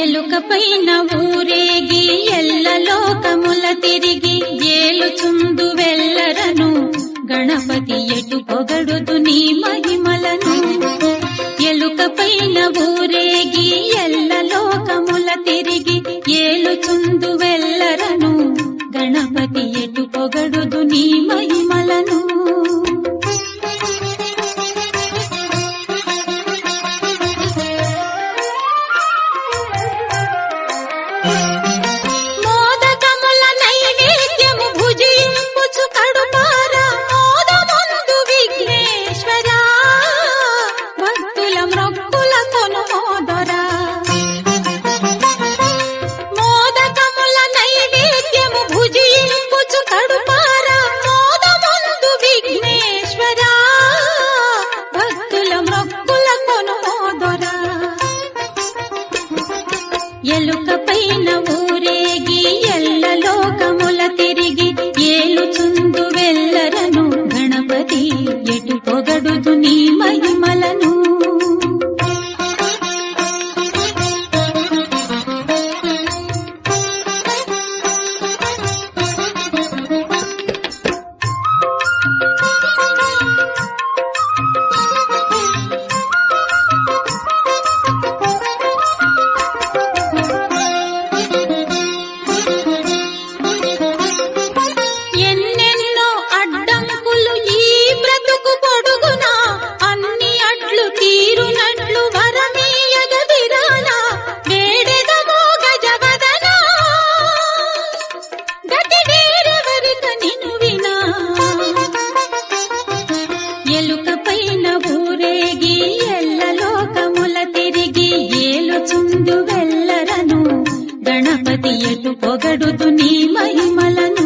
ఎలుకపైన ఊరేగి ఎల్ల లోకముల తిరిగి ఏలుచుందు వెల్లరను గణపతి ఎటు పొగడుదు నీ మహిమలను. ఎలుకపైన ఊరేగి ఎల్ల లోకముల తిరిగి ఏలుచుందు వెల్లరను గణపతి ఎటు పొగడుదు నీ మహిమలను. మోదకముల నైవేద్యము భుజింపుచు కడుపార మోదముందు విఘ్నేశ్వరా భక్తుల మ్రొక్కుల కొనుమోదరా. మోదకముల నైవేద్యము భుజింపుచు కడుపార మోదముందు విఘ్నేశ్వరా భక్తుల మ్రొక్కుల కొనుమోదరా. ఎలుకపైన ఊరేగి ఎల్ల లోకముల తిరిగి ఏలుచుందు వెల్లరను గణపతి ఎటు పొగడుదు నీ మహిమలను. ఎన్నెన్నో అడ్డంకులు ఈ బ్రతుకు పొడుగునా అన్ని అడ్లు తీరునట్లు వరమీయగ విరానా వేడెదమో గజవదనా గతి వేరెవరిక నిను వినా. ఎలుకపైన ఊరేగి ఎల్ల లోకముల తిరిగి ఏలుచుందు వెల్లరను గణపతి ఎటు పొగడుదు నీ మహిమలను.